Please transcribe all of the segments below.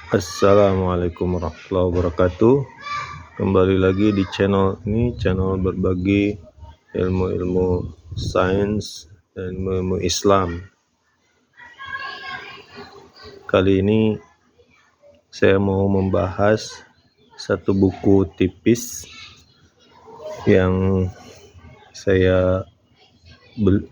Assalamualaikum warahmatullahi wabarakatuh. Kembali lagi di channel ini, channel berbagi ilmu-ilmu sains dan ilmu Islam. Kali ini saya mau membahas satu buku tipis yang saya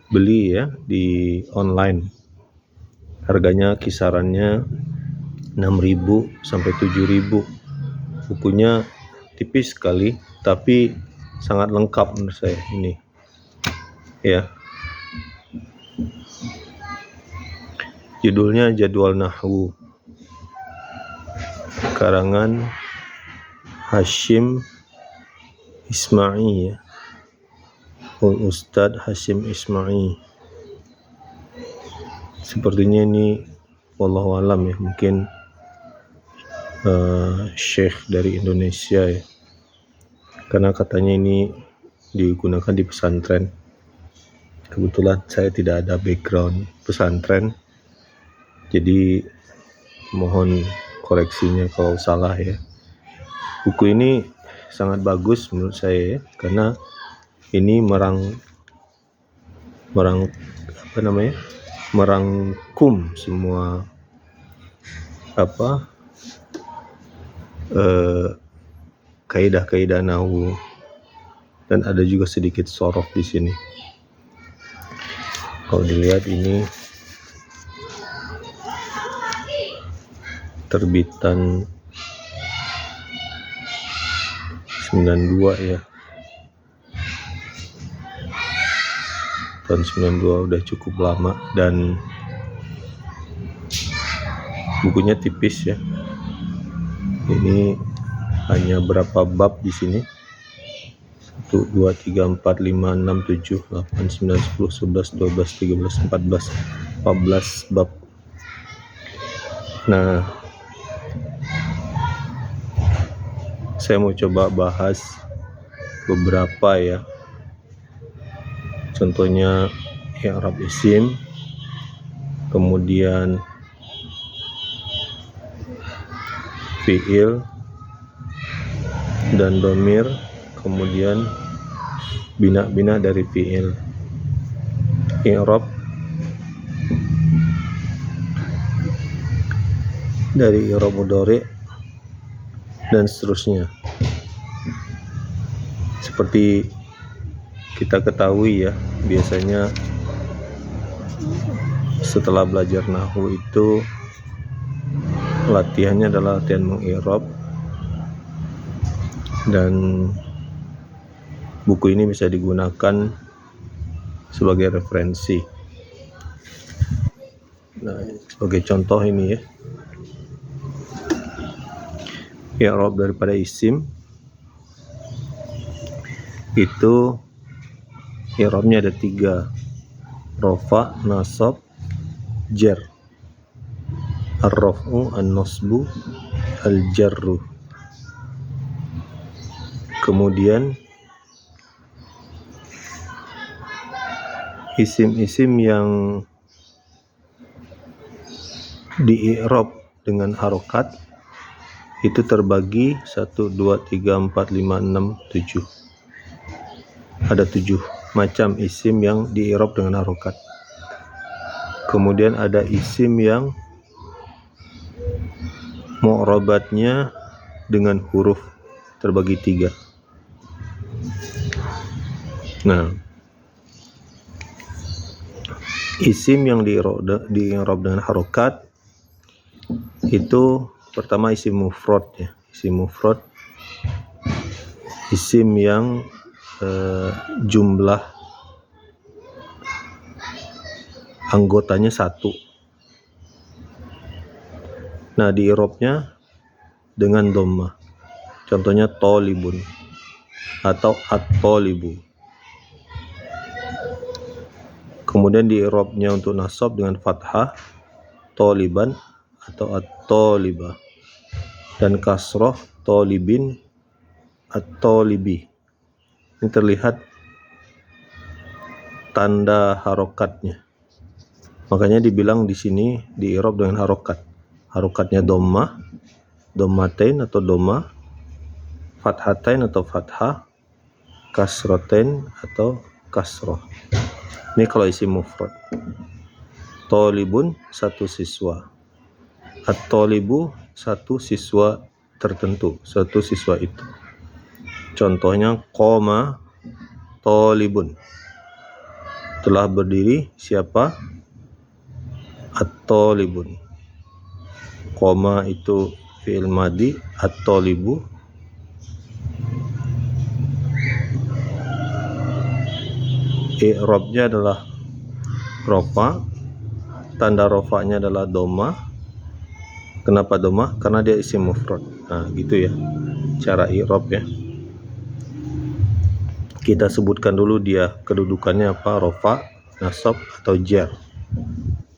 beli ya di online. Harganya kisarannya 6.000 sampai 7.000. Bukunya tipis sekali tapi sangat lengkap menurut saya ini. Ya. Judulnya Jadwal Nahwu. Karangan Hasyim Isma'i ya. Ustadz Hasyim Isma'i. Sepertinya ini wallahu alam ya, mungkin syekh dari Indonesia ya, karena katanya ini digunakan di pesantren. Kebetulan saya tidak ada background pesantren, jadi mohon koreksinya kalau salah ya. Buku ini sangat bagus menurut saya ya, karena ini merangkum semua kaidah-kaidah nahwu, dan ada juga sedikit sorof di sini. Kalau dilihat ini terbitan 92 ya. Tahun 92, udah cukup lama, dan bukunya tipis ya. Ini hanya berapa bab di sini? 1, 2, 3, 4, 5, 6, 7, 8, 9, 10, 11, 12, 13, 14, 14 bab. Nah, saya mau coba bahas beberapa ya. Contohnya i'rab isim, kemudian fi'il dan dhamir, kemudian bina dari fi'il, i'rab dari i'rab mudhari, dan seterusnya. Seperti kita ketahui ya, biasanya setelah belajar nahwu itu latihannya adalah latihan meng-i'rab, dan buku ini bisa digunakan sebagai referensi. Nah, sebagai contoh ini ya, i'rab daripada isim itu i'rabnya ada 3, rafa, nasab, jar. Ar-raf'u, an-nasbu, al-jarru. Kemudian isim-isim yang di-i'rab dengan harokat itu terbagi 1, 2, 3, 4, 5, 6, 7. Ada 7 macam isim yang di-i'rab dengan harokat. Kemudian ada isim yang mu'rabatnya dengan huruf, terbagi 3. Nah, isim yang di-i'rab dengan harokat itu pertama isim mufrad ya. Isim mufrad, isim yang jumlah anggotanya 1. Nah, di i'rabnya dengan dhammah. Contohnya tolibun atau at-tolibu. Kemudian di i'rabnya untuk nasab dengan fathah, toliban atau at-tolibah, dan kasroh, tolibin, at-tolibi. Ini terlihat tanda harokatnya. Makanya dibilang di sini di i'rab dengan harokat. harokatnya dhammah, dhammatain atau dhammah, fathatain atau fathah, kasrotain atau kasroh. Ini kalau isim mufrad. Tolibun, satu siswa. At-tolibu, satu siswa tertentu, satu siswa itu. Contohnya qoma tolibun, telah berdiri siapa? At-tolibun. Qoma itu fi'il madi, at-tolibu i'rabnya adalah rofa, tanda rofanya adalah dhammah. Kenapa dhammah? Karena dia isim mufrad. Nah, gitu ya cara i'rab ya. Kita sebutkan dulu dia kedudukannya apa, rofa, nasab atau jar.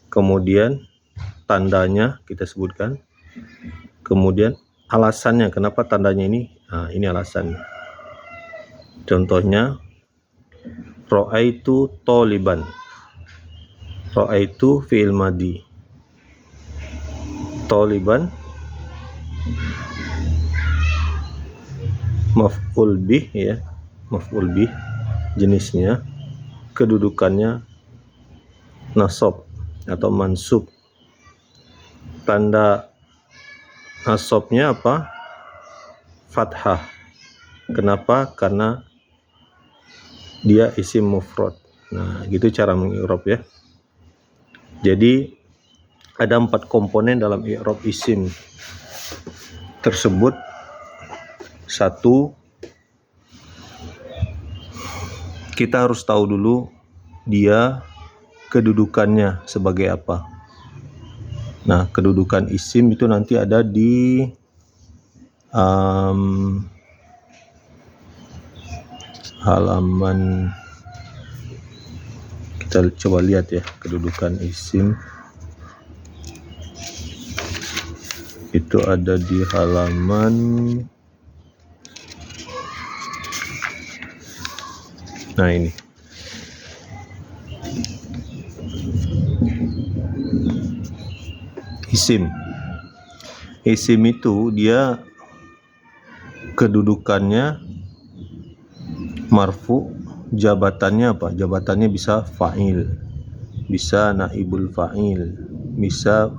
Kemudian tandanya kita sebutkan. Kemudian alasannya kenapa tandanya ini. Nah, ini alasannya. Contohnya ra'aitu toliban. Ra'aitu fi'il madi. Toliban maf'ul bih ya, maf'ul bih jenisnya, kedudukannya nasab atau mansub. Tanda nasabnya apa? Fathah. Kenapa? Karena dia isim mufrad. Nah, gitu cara mengi'rab ya. Jadi ada 4 komponen dalam i'rab isim tersebut. 1, kita harus tahu dulu dia kedudukannya sebagai apa. Nah, kedudukan isim itu nanti ada di halaman, kita coba lihat ya, kedudukan isim itu ada di halaman ini. Isim itu dia kedudukannya marfu, jabatannya apa? Jabatannya bisa fa'il, bisa naibul fa'il, bisa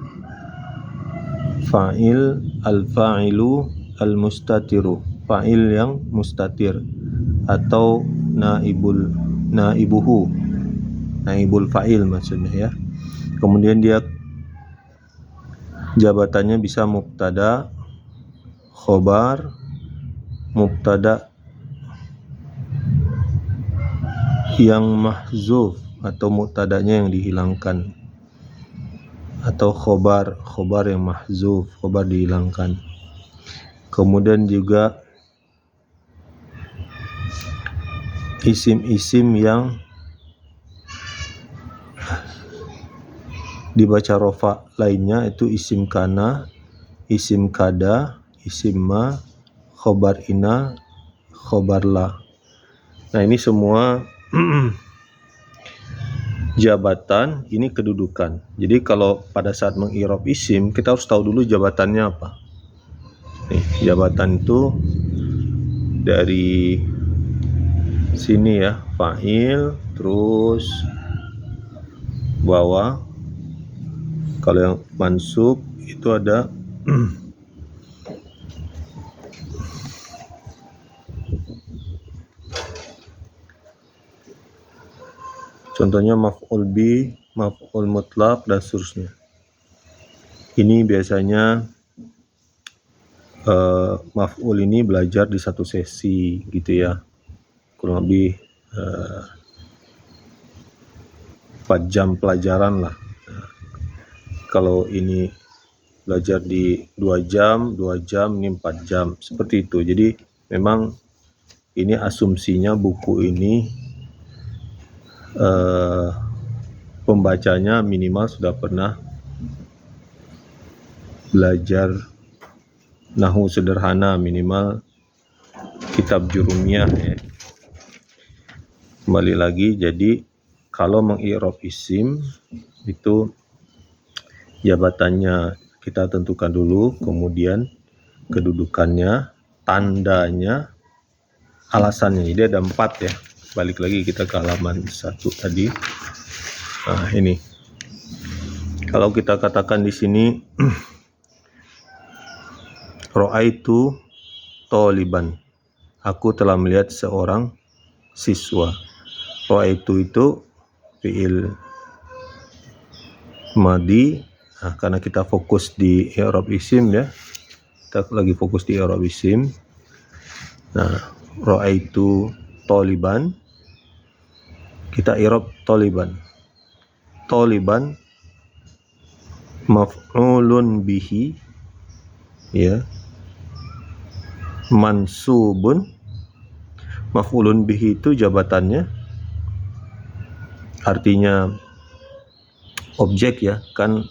fa'il, al-fa'ilu, al-mustatiru, fa'il yang mustatir, atau naibuhu, naibul fa'il maksudnya ya. Kemudian dia jabatannya bisa mubtada, khobar, mubtada yang mahzuf atau mubtadanya yang dihilangkan, atau khobar yang mahzuf, khobar dihilangkan. Kemudian juga isim-isim yang dibaca rofa lainnya itu isim kana, isim kada, isim ma, khobar ina, khobar la. Nah, ini semua jabatan, ini kedudukan. Jadi kalau pada saat mengi'rab isim, kita harus tahu dulu jabatannya apa. Nih, jabatan itu dari sini ya, fa'il, terus bawah. Kalau yang mansub itu ada contohnya maf'ul bi, maf'ul mutlaq, dan seterusnya. Ini biasanya maf'ul ini belajar di satu sesi gitu ya, kurang lebih 4 jam pelajaran lah. Kalau ini belajar di 2 jam, ini 4 jam, seperti itu. Jadi memang ini asumsinya buku ini pembacanya minimal sudah pernah belajar nahwu sederhana, minimal kitab jurumiyah ya. Kembali lagi, jadi kalau mengi'rab isim itu jabatannya kita tentukan dulu, kemudian kedudukannya, tandanya, alasannya. Jadi ada 4 ya. Balik lagi kita ke halaman 1 tadi. Nah, ini. Kalau kita katakan di sini Ra'aitu taliban. Aku telah melihat seorang siswa. Ra'aitu itu fi'il madi. Nah, karena kita fokus di i'rab isim ya. Kita lagi fokus di i'rab isim. Nah, ra'aitu taliban. Kita i'rab taliban. Taliban maf'ulun bihi ya. Mansubun. Maf'ulun bihi itu jabatannya, artinya objek ya, kan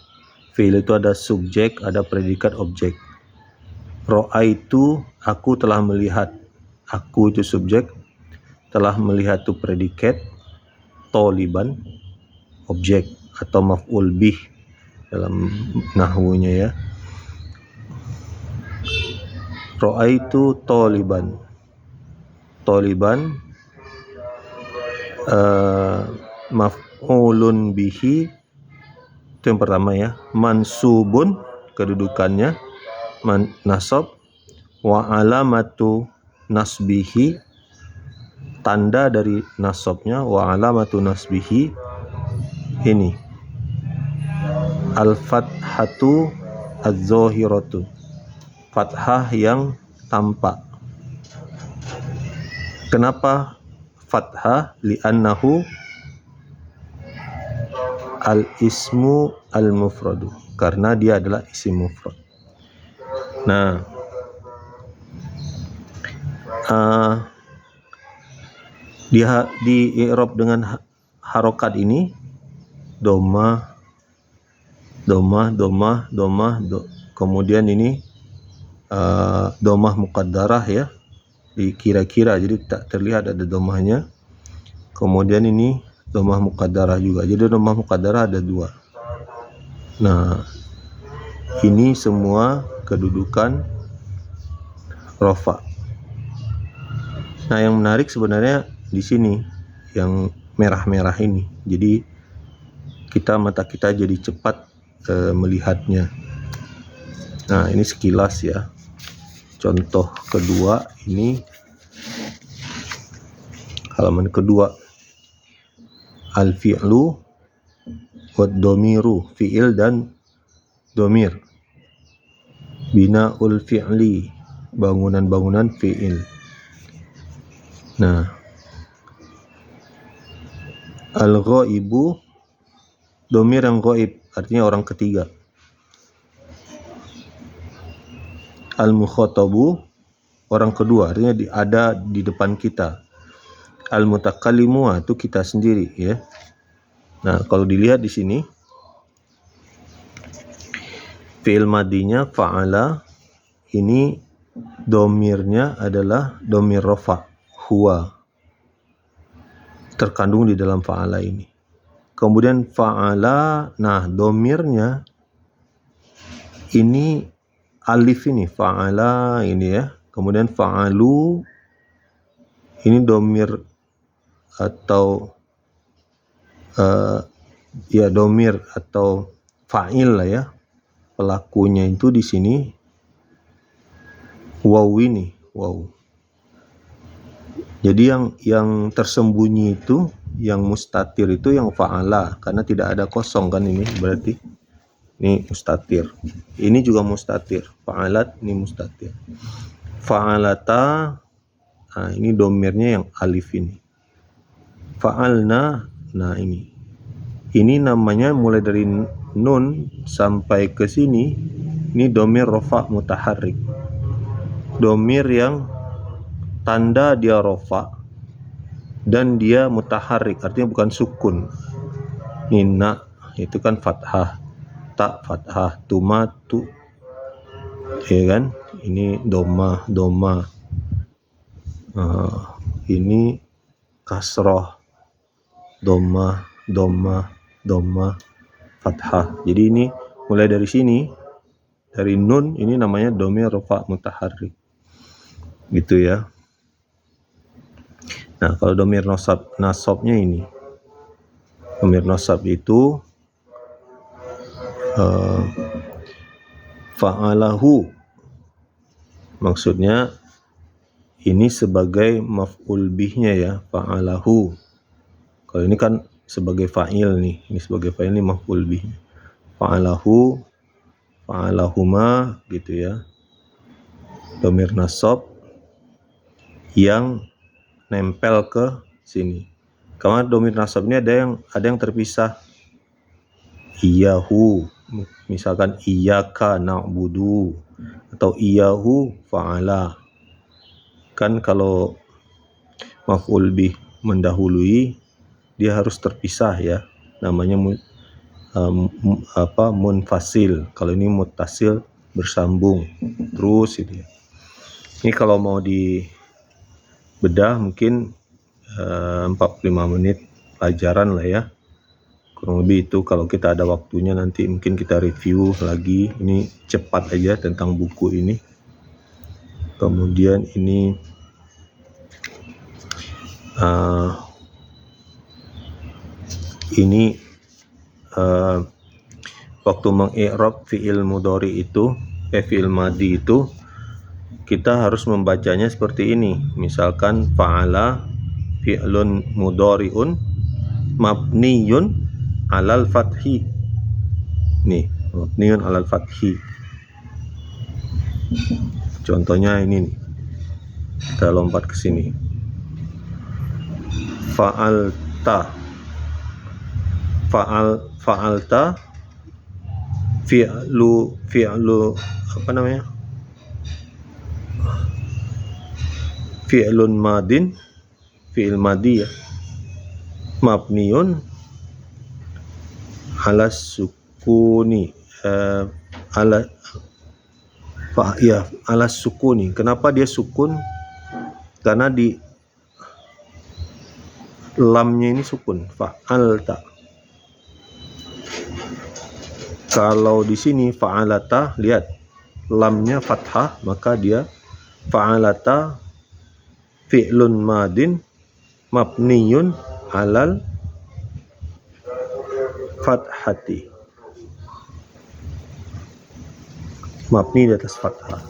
fi'il itu ada subjek, ada predikat, objek. Ra'aitu, aku telah melihat. Aku itu subjek, telah melihat itu predikat, taliban objek atau maf'ul bih dalam nahwunya ya. Ra'aitu taliban. Taliban maf'ulun bihi itu yang pertama ya. Mansubun, kedudukannya nasab. Wa alamatu nasbihi, tanda dari nasabnya. Wa alamatu nasbihi ini al-fathatu az-zahiratu, fathah yang tampak. Kenapa fathah? Li'annahu al-ismu al-mufradu, karena dia adalah isim mufrad. Nah, di i'rab dengan harokat ini doma, kemudian ini domah muqaddarah ya, dikira-kira, jadi tak terlihat ada domahnya. Kemudian ini domah muqaddarah juga, jadi domah muqaddarah ada 2. Nah, ini semua kedudukan rofa. Nah, yang menarik sebenarnya di sini yang merah-merah ini. Jadi mata kita jadi cepat melihatnya. Nah, ini sekilas ya. Contoh kedua ini halaman kedua. Al-fi'lu wad domiru, fi'il dan domir. Bina'ul fi'li, bangunan-bangunan fi'il. Nah, al-ghaibu, domir yang ghaib, artinya orang ketiga. Al-mukhatabu, orang kedua, artinya ada di depan kita. Al-mutakallimu, itu kita sendiri ya. Nah, kalau dilihat di sini fi'il madinya fa'ala, ini domirnya adalah domir rofa, huwa, terkandung di dalam fa'ala ini. Kemudian fa'ala, nah domirnya ini alif ini, fa'ala ini ya. Kemudian fa'alu, ini domir atau domir atau fa'il lah ya. Pelakunya itu di sini waw ini, waw. Jadi yang tersembunyi itu, yang mustatir itu yang fa'ala, karena tidak ada kosong kan, ini berarti ini mustatir. Ini juga mustatir, fa'alat ini mustatir. Fa'alata, nah ini domirnya yang alif ini. Fa'alna, nah ini namanya mulai dari nun sampai ke sini, ini domir rofa mutaharrik. Domir yang tanda dia rofa dan dia mutaharrik, artinya bukan sukun. Nina itu kan fathah, tak fathah, tumatu ya kan, ini doma. Ini kasroh, doma, fathah. Jadi ini mulai dari sini dari nun, ini namanya dhamir rafa mutaharrik. Gitu ya. Nah, kalau dhamir nasabnya ini. Dhamir nasab itu fa'alahu. Maksudnya ini sebagai maf'ul bihnya ya, fa'alahu. Kalau ini kan sebagai fa'il nih, ini sebagai fa'il, ini maf'ul bih. Fa'alahu, fa'alahuma gitu ya. Dhamir nasab yang nempel ke sini. Karena dhamir nasab ini ada yang terpisah. Iyahu, misalkan iyyaka na'budu atau iyahu fa'ala. Kan kalau maf'ul bih mendahului, dia harus terpisah ya, namanya munfasil. Kalau ini muttasil, bersambung terus gitu ya. Ini kalau mau dibedah mungkin 45 menit pelajaran lah ya, kurang lebih itu. Kalau kita ada waktunya nanti mungkin kita review lagi. Ini cepat aja tentang buku ini. Kemudian ini waktu mengi'rab fi'il mudhari itu, fi'il madi itu, kita harus membacanya seperti ini. Misalkan fa'ala fi'lun mudhari'un mabniyun alal fathi. Nih, mabniyun alal fathi. Contohnya ini nih. Kita lompat ke sini. Fa'alta fi'lu apa namanya? Fi'lun madin, fi'il madi ya. Mabniun ala sukuni, ala sukuni. Kenapa dia sukun? Karena di lamnya ini sukun, fa'alta. Kalau di sini fa'alata, lihat lamnya fathah, maka dia fa'alata fi'lun madin mabniyun alal fathati. Mabni di atas fathah.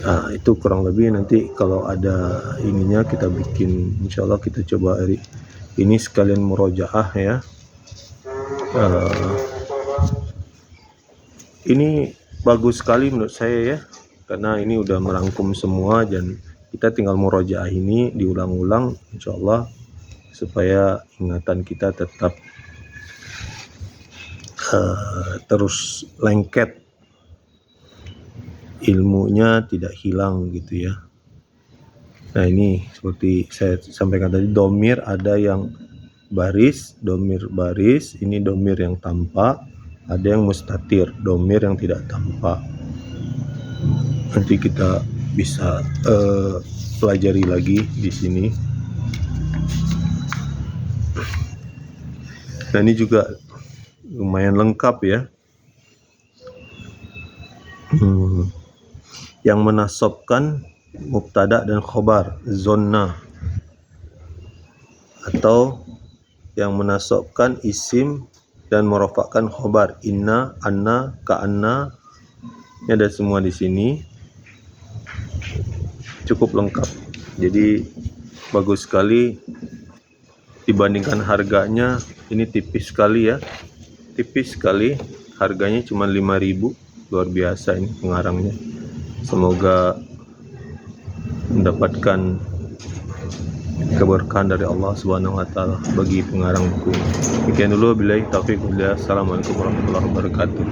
Nah, itu kurang lebih. Nanti kalau ada ininya kita bikin, insyaallah kita coba ini sekalian murojaah ya. Ini bagus sekali menurut saya ya, karena ini udah merangkum semua dan kita tinggal murojaah ini diulang-ulang insyaallah supaya ingatan kita tetap terus lengket, ilmunya tidak hilang gitu ya. Nah, ini seperti saya sampaikan tadi, domir ada yang baris, domir baris, ini domir yang tampak, ada yang mustatir, domir yang tidak tampak. Nanti kita bisa pelajari lagi di sini. Nah, ini juga lumayan lengkap ya. Yang menasabkan mubtada dan khobar, zonna, atau yang menasabkan isim dan merofakkan khobar, inna, anna, ka'anna. Ini ada semua di sini, cukup lengkap. Jadi bagus sekali. Dibandingkan harganya, ini tipis sekali ya, tipis sekali. Harganya cuma 5.000, luar biasa ini pengarangnya. Semoga mendapatkan keberkahan dari Allah Subhanahu wa taala bagi pengarang buku. Demikian dulu, billahi taufiq walhidayah. Assalamualaikum warahmatullahi wabarakatuh.